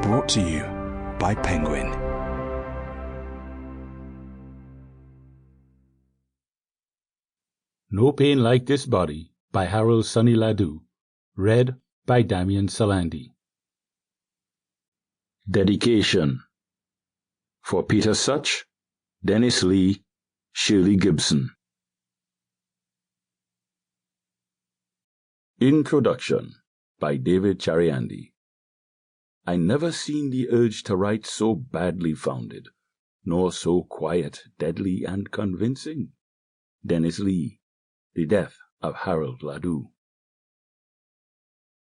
Brought to you by Penguin. No Pain Like This Body by Harold Sonny Ladoo. Read by Damian Salandy. Dedication. For Peter Such, Dennis Lee, Shirley Gibson. Introduction by David Chariandy. I never seen the urge to write so badly founded, nor so quiet, deadly, and convincing. Dennis Lee, The Death of Harold Ladoo.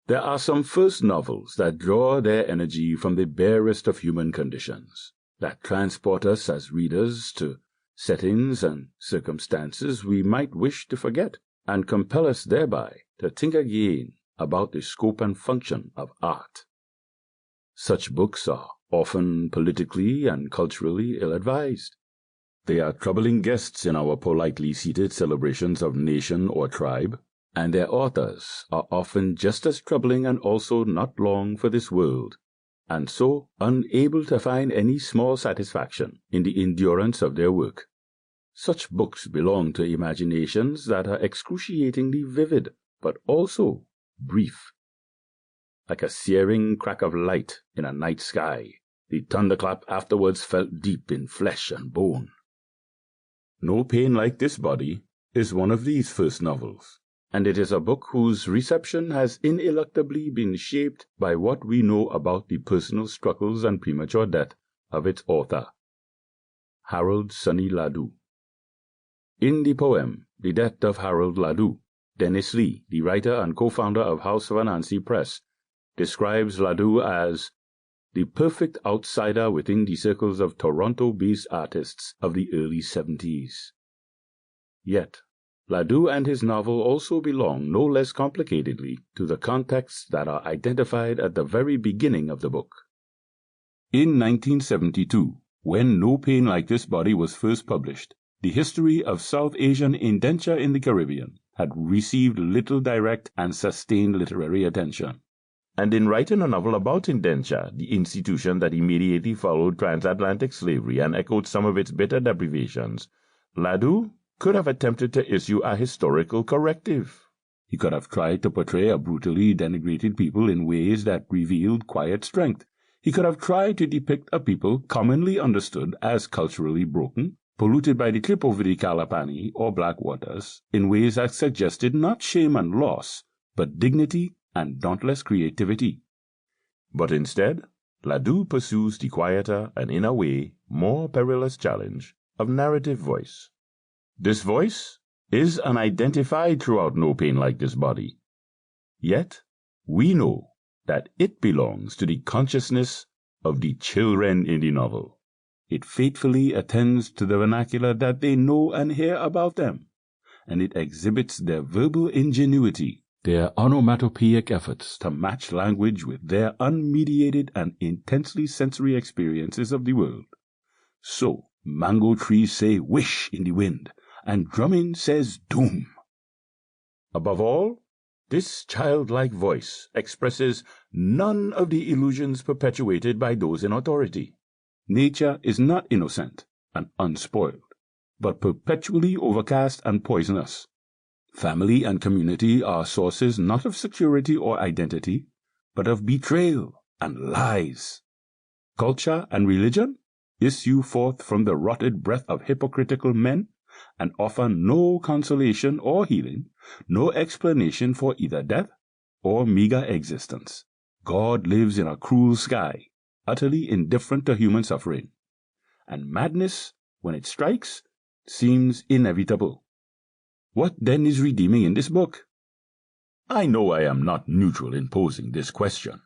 There are some first novels that draw their energy from the barest of human conditions, that transport us as readers to settings and circumstances we might wish to forget, and compel us thereby to think again about the scope and function of art. Such books are often politically and culturally ill-advised. They are troubling guests in our politely seated celebrations of nation or tribe, and their authors are often just as troubling and also not long for this world, and so unable to find any small satisfaction in the endurance of their work. Such books belong to imaginations that are excruciatingly vivid, but also brief. Like a searing crack of light in a night sky, the thunderclap afterwards felt deep in flesh and bone. No Pain Like This Body is one of these first novels, and it is a book whose reception has ineluctably been shaped by what we know about the personal struggles and premature death of its author, Harold Sonny Ladoo. In the poem, The Death of Harold Ladoo, Dennis Lee, the writer and co-founder of House of Anansi Press, describes Ladoo as the perfect outsider within the circles of Toronto-based artists of the early 70s. Yet, Ladoo and his novel also belong no less complicatedly to the contexts that are identified at the very beginning of the book. In 1972, when No Pain Like This Body was first published, the history of South Asian indenture in the Caribbean had received little direct and sustained literary attention. And in writing a novel about indenture, the institution that immediately followed transatlantic slavery and echoed some of its bitter deprivations, Ladoo could have attempted to issue a historical corrective. He could have tried to portray a brutally denigrated people in ways that revealed quiet strength. He could have tried to depict a people commonly understood as culturally broken, polluted by the trip over the Kalapani or Black Waters, in ways that suggested not shame and loss, but dignity and dauntless creativity. But instead, Ladoo pursues the quieter and, in a way, more perilous challenge of narrative voice. This voice is unidentified throughout No Pain Like This Body. Yet, we know that it belongs to the consciousness of the children in the novel. It faithfully attends to the vernacular that they know and hear about them, and it exhibits their verbal ingenuity, their onomatopoeic efforts to match language with their unmediated and intensely sensory experiences of the world. So, mango trees say wish in the wind, and drumming says doom. Above all, this childlike voice expresses none of the illusions perpetuated by those in authority. Nature is not innocent and unspoiled, but perpetually overcast and poisonous. Family and community are sources not of security or identity, but of betrayal and lies. Culture and religion issue forth from the rotted breath of hypocritical men and offer no consolation or healing, no explanation for either death or meager existence. God lives in a cruel sky, utterly indifferent to human suffering, and madness, when it strikes, seems inevitable. What then is redeeming in this book? I know I am not neutral in posing this question.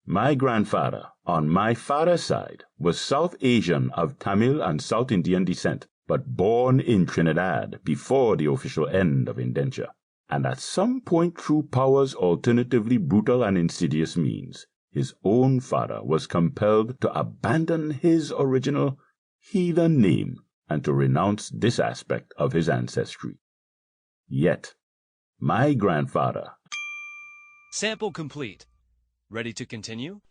My grandfather, on my father's side, was South Asian of Tamil and South Indian descent, but born in Trinidad before the official end of indenture, and at some point through power's alternatively brutal and insidious means, his own father was compelled to abandon his original heathen name and to renounce this aspect of his ancestry. Yet, my grandfather... Sample complete. Ready to continue?